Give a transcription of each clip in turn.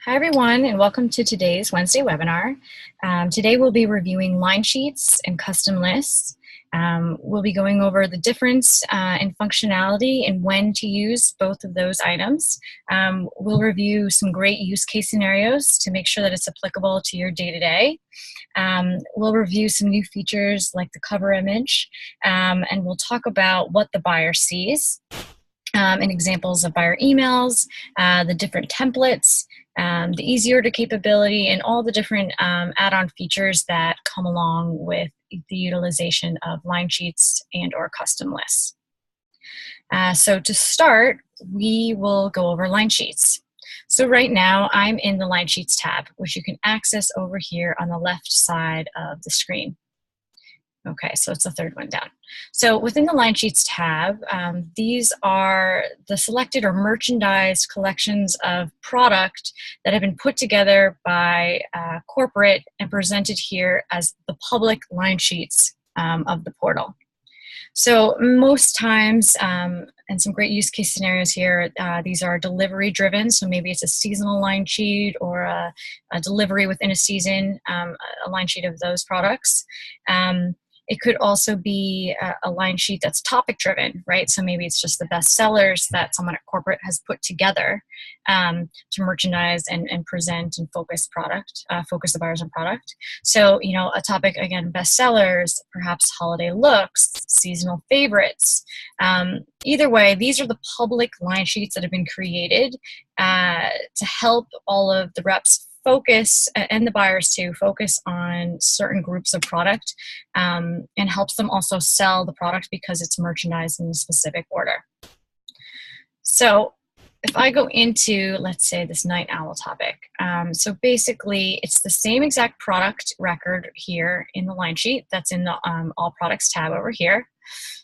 Hi everyone, and welcome to today's Wednesday webinar. Today we'll be reviewing Linesheets and custom lists. We'll be going over the difference in functionality and when to use both of those items. We'll review some great use case scenarios to make sure that it's applicable to your day-to-day. We'll review some new features like the cover image, and we'll talk about what the buyer sees. And examples of buyer emails, the different templates, the easy order capability, and all the different add-on features that come along with the utilization of Linesheets and or custom lists. So to start, we will go over Linesheets. So right now, I'm in the Linesheets tab, which you can access over here on the left side of the screen. Okay, so it's the third one down. So within the Linesheets tab, these are the selected or merchandised collections of product that have been put together by corporate and presented here as the public Linesheets of the portal. So most times, and some great use case scenarios here, these are delivery driven. So maybe it's a seasonal line sheet or a delivery within a season, a line sheet of those products. It could also be a line sheet that's topic driven, right? So maybe it's just the best sellers that someone at corporate has put together to merchandise and present and focus the buyers on product. So, you know, a topic, again, best sellers, perhaps holiday looks, seasonal favorites. Either way, these are the public line sheets that have been created to help all of the reps focus, and the buyers to focus on certain groups of product, and helps them also sell the product because it's merchandised in a specific order. So if I go into, let's say, this night owl topic, so basically it's the same exact product record here in the line sheet that's in the all products tab over here,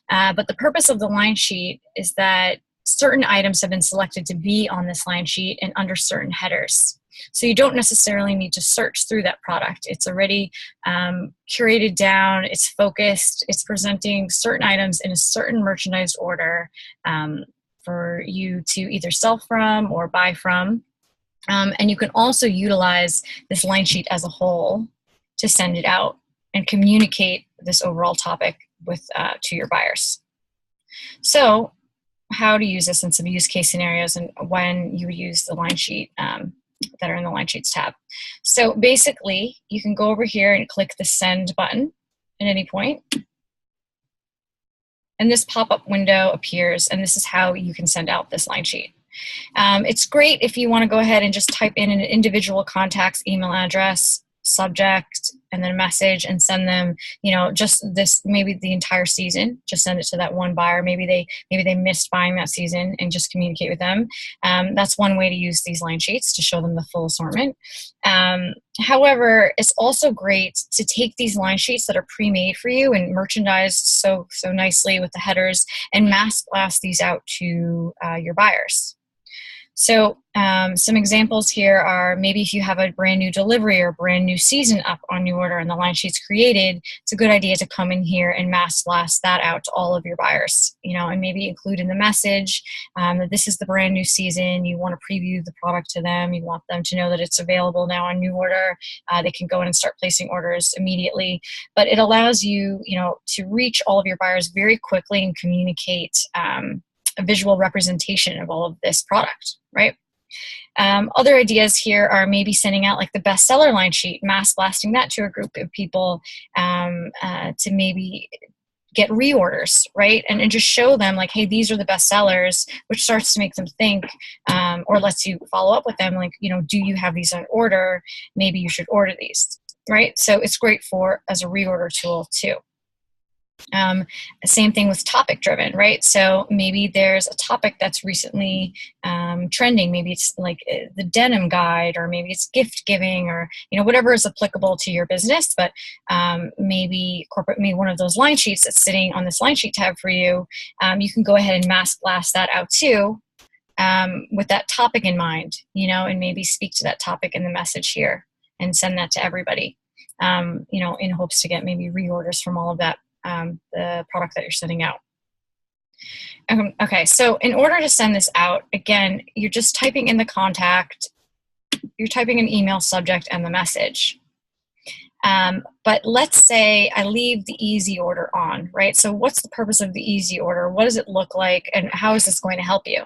but the purpose of the line sheet is that certain items have been selected to be on this line sheet and under certain headers. So you don't necessarily need to search through that product. It's already curated down, it's focused, it's presenting certain items in a certain merchandised order for you to either sell from or buy from. And you can also utilize this line sheet as a whole to send it out and communicate this overall topic with to your buyers. So how to use this in some use case scenarios and when you would use the line sheet that are in the Linesheets tab. So basically, you can go over here and click the send button at any point. And this pop-up window appears, and this is how you can send out this line sheet. It's great if you want to go ahead and just type in an individual contact's email address, subject, and then a message, and send them, you know, just this, maybe the entire season, just send it to that one buyer. Maybe they missed buying that season and just communicate with them. That's one way to use these line sheets, to show them the full assortment. However, it's also great to take these line sheets that are pre-made for you and merchandised so nicely with the headers and mass blast these out to your buyers. So some examples here are, maybe if you have a brand new delivery or brand new season up on your order and the line sheet's created, it's a good idea to come in here and mass blast that out to all of your buyers, you know, and maybe include in the message that this is the brand new season. You want to preview the product to them. You want them to know that it's available now on new order. They can go in and start placing orders immediately. But it allows you, you know, to reach all of your buyers very quickly and communicate a visual representation of all of this product, right? Other ideas here are maybe sending out like the bestseller line sheet, mass blasting that to a group of people to maybe get reorders, right? And just show them like, hey, these are the best sellers, which starts to make them think, or lets you follow up with them, like, you know, do you have these on order? Maybe you should order these, right? So it's great as a reorder tool too. Same thing with topic driven, right? So maybe there's a topic that's recently trending. Maybe it's like the denim guide, or maybe it's gift giving, or, you know, whatever is applicable to your business. But maybe one of those line sheets that's sitting on this line sheet tab for you, you can go ahead and mass blast that out too, with that topic in mind, you know, and maybe speak to that topic in the message here and send that to everybody, you know, in hopes to get maybe reorders from all of that. The product that you're sending out. Okay, so in order to send this out, again, you're just typing in the contact you're typing an email subject and the message. But let's say I leave the easy order on, right? So what's the purpose of the easy order? What does it look like? And how is this going to help you?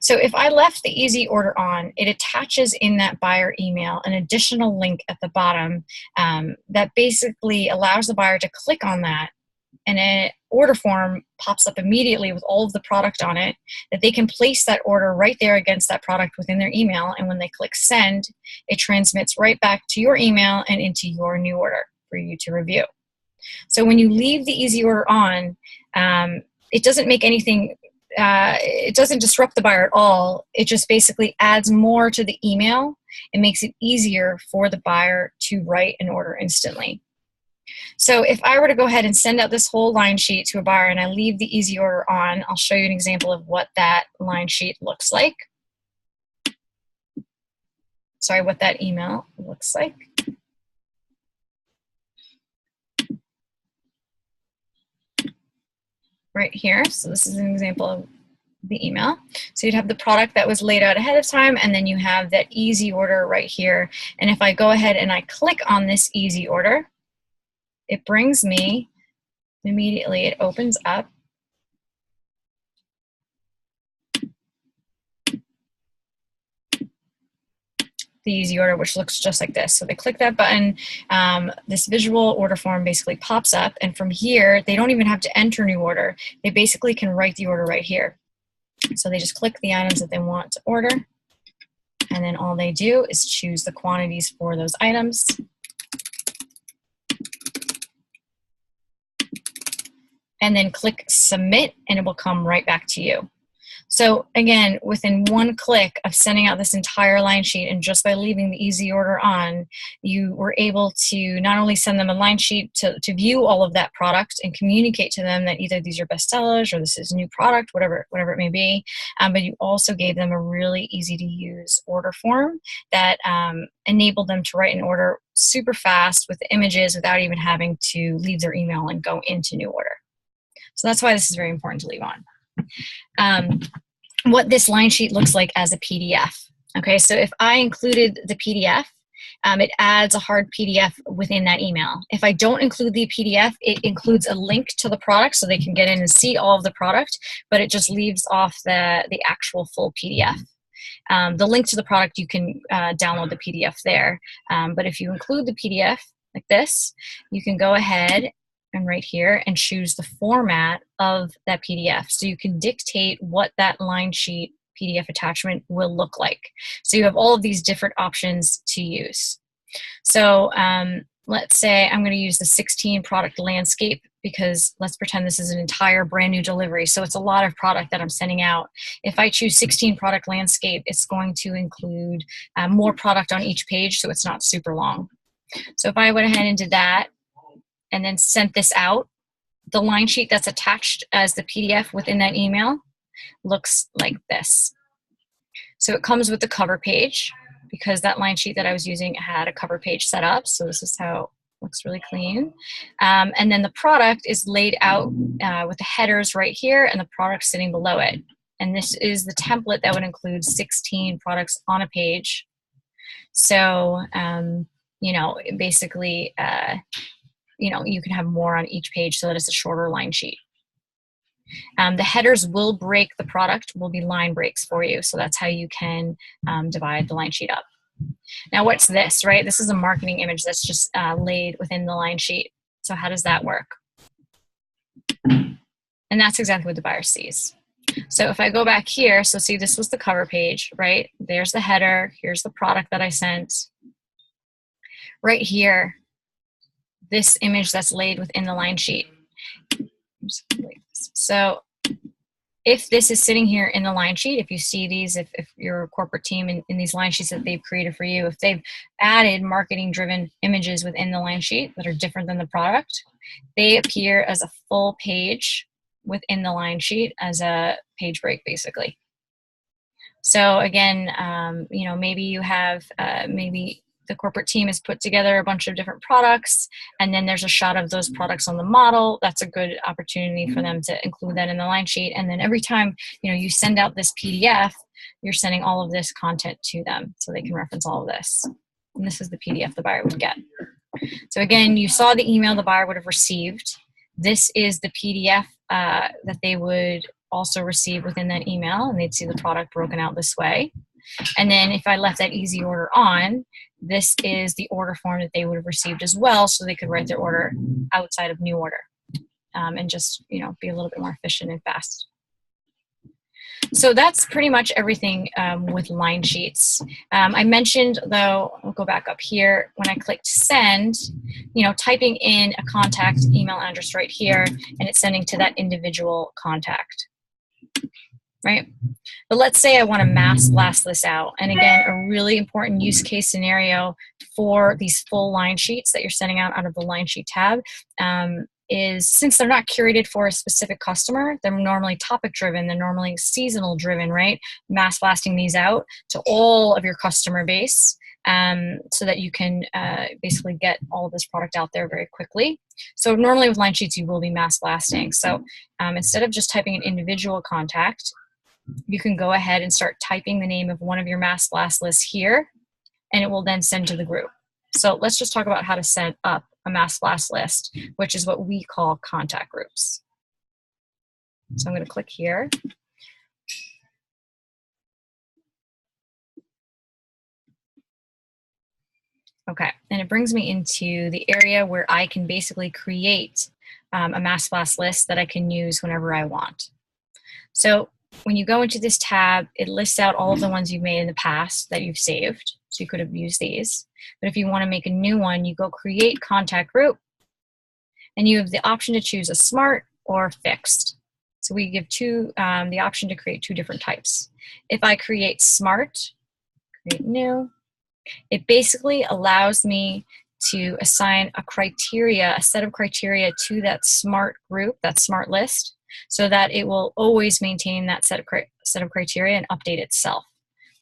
So if I left the easy order on, it attaches in that buyer email an additional link at the bottom that basically allows the buyer to click on that, and an order form pops up immediately with all of the product on it, that they can place that order right there against that product within their email. And when they click send, it transmits right back to your email and into your new order for you to review. So when you leave the easy order on, it doesn't make anything, it doesn't disrupt the buyer at all. It just basically adds more to the email. It makes it easier for the buyer to write an order instantly. So if I were to go ahead and send out this whole line sheet to a buyer and I leave the easy order on, I'll show you an example of what that line sheet looks like. Sorry, what that email looks like. Right here. So this is an example of the email. So you'd have the product that was laid out ahead of time, and then you have that easy order right here. And if I go ahead and I click on this easy order, it brings me immediately, it opens up the easy order, which looks just like this. So they click that button, this visual order form basically pops up, and from here they don't even have to enter new order. They basically can write the order right here. So they just click the items that they want to order, and then all they do is choose the quantities for those items. And then click submit, and it will come right back to you. So again, within one click of sending out this entire line sheet, and just by leaving the easy order on, you were able to not only send them a line sheet to view all of that product and communicate to them that either these are best sellers or this is a new product, whatever it may be, but you also gave them a really easy to use order form that enabled them to write an order super fast with the images without even having to leave their email and go into new order. So that's why this is very important to leave on. What this line sheet looks like as a PDF. Okay, so if I included the PDF, it adds a hard PDF within that email. If I don't include the PDF, it includes a link to the product so they can get in and see all of the product, but it just leaves off the actual full PDF. The link to the product, you can download the PDF there, but if you include the PDF like this, you can go ahead and right here and choose the format of that PDF. So you can dictate what that line sheet PDF attachment will look like. So you have all of these different options to use. So let's say I'm going to use the 16 product landscape, because let's pretend this is an entire brand new delivery. So it's a lot of product that I'm sending out. If I choose 16 product landscape, it's going to include more product on each page, so it's not super long. So if I went ahead and did that, and then sent this out, the line sheet that's attached as the PDF within that email looks like this. So it comes with the cover page, because that line sheet that I was using had a cover page set up. So this is how it looks, really clean. And then the product is laid out with the headers right here and the product sitting below it. And this is the template that would include 16 products on a page. So, you know, basically, you know, you can have more on each page so that it's a shorter line sheet. The headers will break the product, will be line breaks for you. So that's how you can divide the line sheet up. Now what's this, right? This is a marketing image that's just laid within the line sheet. So how does that work? And that's exactly what the buyer sees. So if I go back here, so see, this was the cover page, right? There's the header, here's the product that I sent. Right here, this image that's laid within the line sheet. So if this is sitting here in the line sheet, if you see these, if you're a corporate team in these line sheets that they've created for you, if they've added marketing driven images within the line sheet that are different than the product, they appear as a full page within the line sheet as a page break basically. So again, you know, maybe you have maybe the corporate team has put together a bunch of different products, and then there's a shot of those products on the model. That's a good opportunity for them to include that in the line sheet. And then every time you send out this PDF, you're sending all of this content to them so they can reference all of this. And this is the PDF the buyer would get. So again, you saw the email the buyer would have received. This is the PDF that they would also receive within that email, and they'd see the product broken out this way. And then if I left that easy order on, this is the order form that they would have received as well, so they could write their order outside of new order and just be a little bit more efficient and fast. So that's pretty much everything with Linesheets. I mentioned, though, I'll go back up here, when I clicked send, typing in a contact email address right here, and it's sending to that individual contact, right? But let's say I want to mass blast this out. And again, a really important use case scenario for these full line sheets that you're sending out of the line sheet tab is, since they're not curated for a specific customer, they're normally topic driven, they're normally seasonal driven, right? Mass blasting these out to all of your customer base so that you can basically get all of this product out there very quickly. So normally with line sheets, you will be mass blasting. So instead of just typing an individual contact, you can go ahead and start typing the name of one of your mass blast lists here, and it will then send to the group. So let's just talk about how to set up a mass blast list, which is what we call contact groups. So I'm going to click here. Okay, and it brings me into the area where I can basically create a mass blast list that I can use whenever I want. So when you go into this tab, it lists out all of the ones you've made in the past that you've saved. So you could have used these. But if you want to make a new one, you go create contact group, and you have the option to choose a smart or fixed. So we give the option to create two different types. If I create smart, create new, it basically allows me to assign a set of criteria to that smart group, that smart list, so that it will always maintain that set of criteria and update itself.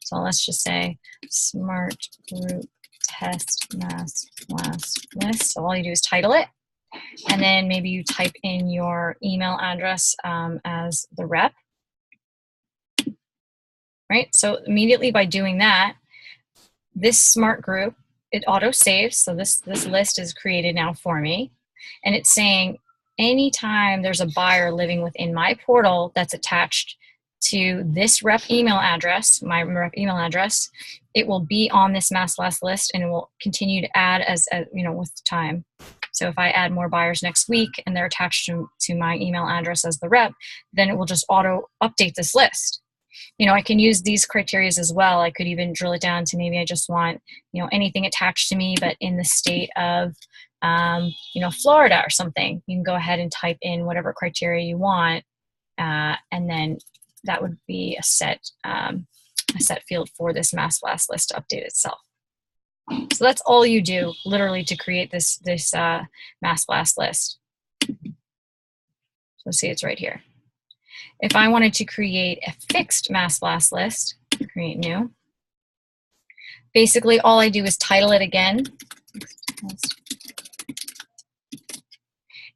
So let's just say smart group test mass blast list. So all you do is title it, and then maybe you type in your email address as the rep, right? So immediately by doing that, this smart group, it auto saves. So this list is created now for me, and it's saying anytime there's a buyer living within my portal that's attached to this rep email address, my rep email address, it will be on this mass blast list, and it will continue to add as with time. So if I add more buyers next week and they're attached to my email address as the rep, then it will just auto update this list. I can use these criteria as well. I could even drill it down to maybe I just want, anything attached to me, but in the state of, Florida or something. You can go ahead and type in whatever criteria you want, and then that would be a set field for this mass blast list to update itself. So that's all you do, literally, to create this mass blast list. So see, it's right here. If I wanted to create a fixed mass blast list, create new, basically all I do is title it again.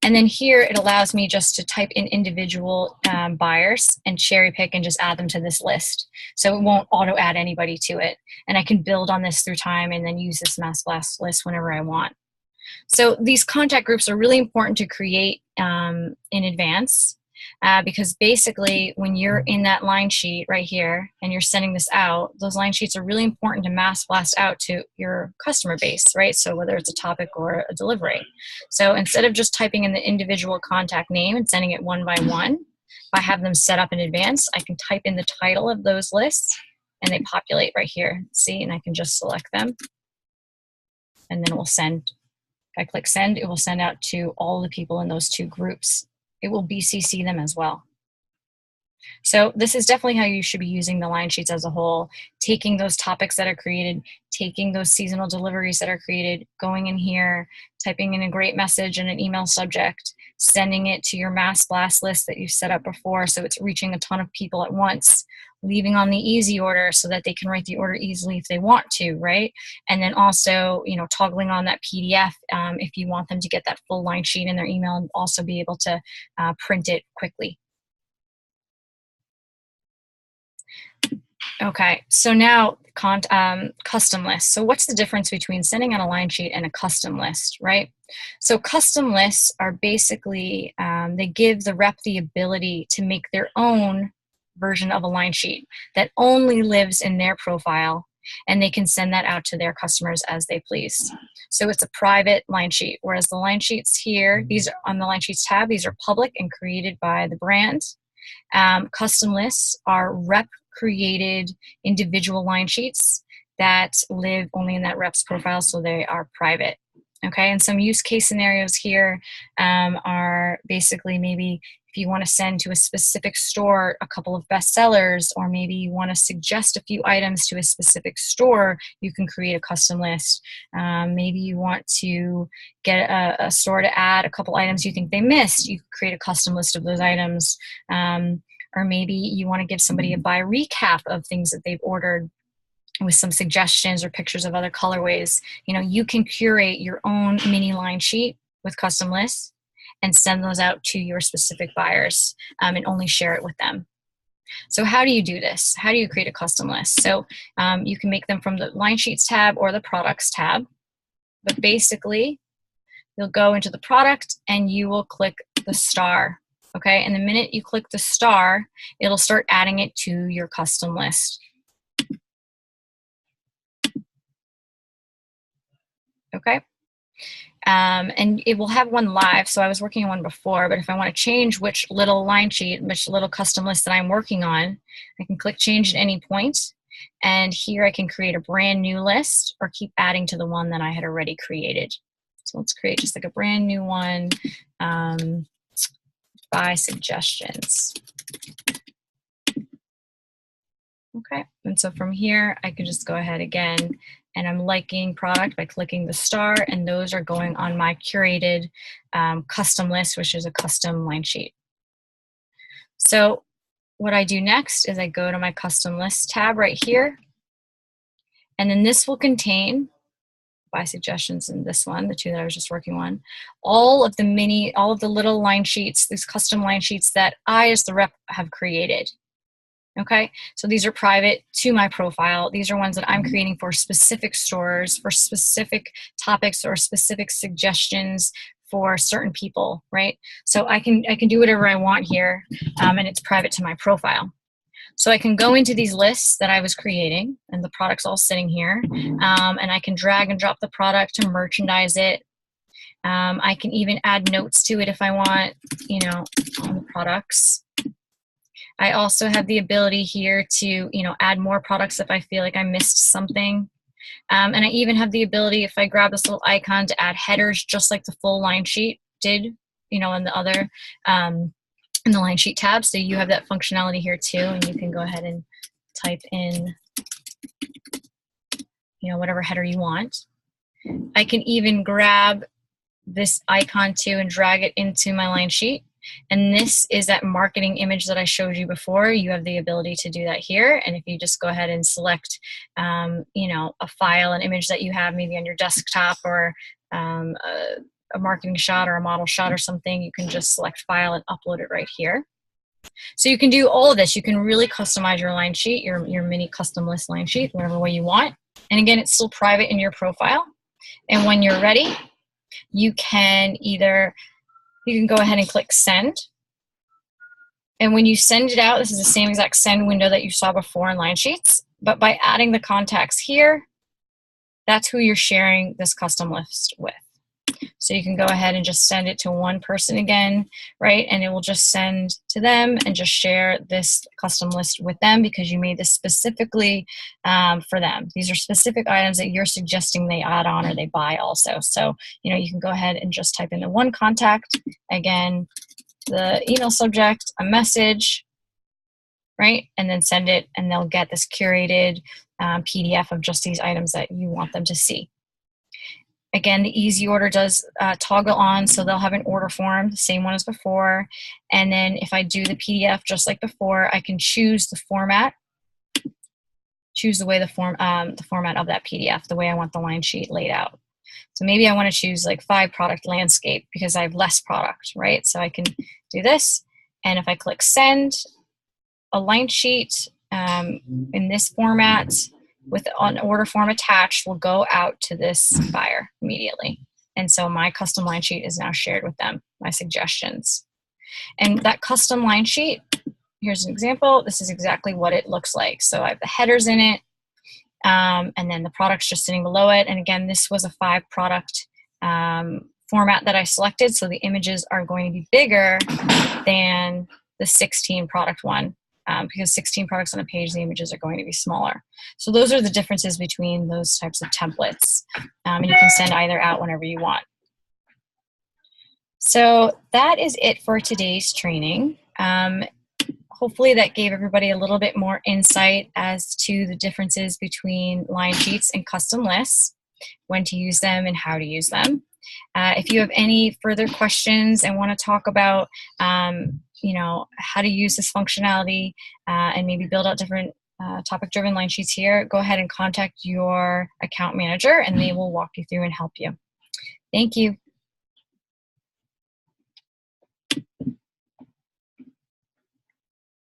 And then here it allows me just to type in individual buyers and cherry pick and just add them to this list. So it won't auto add anybody to it. And I can build on this through time and then use this mass blast list whenever I want. So these contact groups are really important to create in advance. Because basically when you're in that line sheet right here and you're sending this out, those line sheets are really important to mass blast out to your customer base, right? So whether it's a topic or a delivery. So instead of just typing in the individual contact name and sending it one by one, if I have them set up in advance, I can type in the title of those lists and they populate right here. See, and I can just select them, and then it will send. If I click send, it will send out to all the people in those two groups. It will BCC them as well. So this is definitely how you should be using the line sheets as a whole, taking those topics that are created, taking those seasonal deliveries that are created, going in here, typing in a great message and an email subject, sending it to your mass blast list that you've set up before so it's reaching a ton of people at once, leaving on the easy order so that they can write the order easily if they want to, right? And then also, toggling on that PDF if you want them to get that full line sheet in their email and also be able to print it quickly. Okay, so now custom list. So what's the difference between sending out a line sheet and a custom list, right? So custom lists are basically, they give the rep the ability to make their own version of a line sheet that only lives in their profile, and they can send that out to their customers as they please. So it's a private line sheet, whereas the line sheets here, these are on the line sheets tab, these are public and created by the brand. Custom lists are rep created individual line sheets that live only in that rep's profile, so they are private. Okay, and some use case scenarios here are basically maybe if you want to send to a specific store a couple of bestsellers, or maybe you want to suggest a few items to a specific store, you can create a custom list. Maybe you want to get a store to add a couple items you think they missed, you create a custom list of those items. Or maybe you want to give somebody a buy recap of things that they've ordered with some suggestions or pictures of other colorways. You can curate your own mini line sheet with custom lists and send those out to your specific buyers and only share it with them. So how do you do this? How do you create a custom list? So you can make them from the line sheets tab or the products tab, but basically you'll go into the product and you will click the star. Okay, and the minute you click the star, it'll start adding it to your custom list. Okay, and it will have one live. So I was working on one before, but if I want to change which little line sheet, which little custom list that I'm working on, I can click change at any point. And here I can create a brand new list or keep adding to the one that I had already created. So let's create just like a brand new one. By suggestions. Okay, and so from here I can just go ahead again, and I'm liking product by clicking the star, and those are going on my curated custom list, which is a custom line sheet. So what I do next is I go to my custom list tab right here, and then this will contain by suggestions in this one, the two that I was just working on, all of the little line sheets, these custom line sheets that I as the rep have created. Okay, so these are private to my profile. These are ones that I'm creating for specific stores, for specific topics, or specific suggestions for certain people, right? So I can do whatever I want here, and it's private to my profile. So I can go into these lists that I was creating, and the product's all sitting here, and I can drag and drop the product to merchandise it. I can even add notes to it if I want, on the products. I also have the ability here to, add more products if I feel like I missed something. And I even have the ability, if I grab this little icon, to add headers just like the full line sheet did, in the other in the line sheet tab. So you have that functionality here too, and you can go ahead and type in whatever header you want. I can even grab this icon too and drag it into my line sheet, and this is that marketing image that I showed you before. You have the ability to do that here, and if you just go ahead and select a file, an image that you have maybe on your desktop, or a marketing shot or a model shot or something, you can just select file and upload it right here. So you can do all of this. You can really customize your line sheet, your mini custom list line sheet, whatever way you want. And again, it's still private in your profile. And when you're ready, you can go ahead and click send. And when you send it out, this is the same exact send window that you saw before in Linesheets, but by adding the contacts here, that's who you're sharing this custom list with. So you can go ahead and just send it to one person again, right? And it will just send to them and just share this custom list with them because you made this specifically for them. These are specific items that you're suggesting they add on or they buy also. So, you can go ahead and just type in the one contact, again, the email subject, a message, right? And then send it, and they'll get this curated PDF of just these items that you want them to see. Again, the easy order does toggle on, so they'll have an order form, the same one as before. And then if I do the PDF just like before, I can choose the format choose the way the format of that PDF, the way I want the line sheet laid out. So maybe I want to choose like 5 product landscape because I have less product, right? So I can do this, and if I click send, a line sheet in this format with an order form attached will go out to this buyer immediately. And so my custom line sheet is now shared with them, my suggestions. And that custom line sheet, here's an example. This is exactly what it looks like. So I have the headers in it, and then the products just sitting below it. And again, this was a 5 product format that I selected. So the images are going to be bigger than the 16 product one. Because 16 products on a page, the images are going to be smaller. So those are the differences between those types of templates. And you can send either out whenever you want. So that is it for today's training. Hopefully that gave everybody a little bit more insight as to the differences between line sheets and custom lists, when to use them and how to use them. If you have any further questions and want to talk about how to use this functionality and maybe build out different topic-driven line sheets here, go ahead and contact your account manager and they will walk you through and help you. Thank you.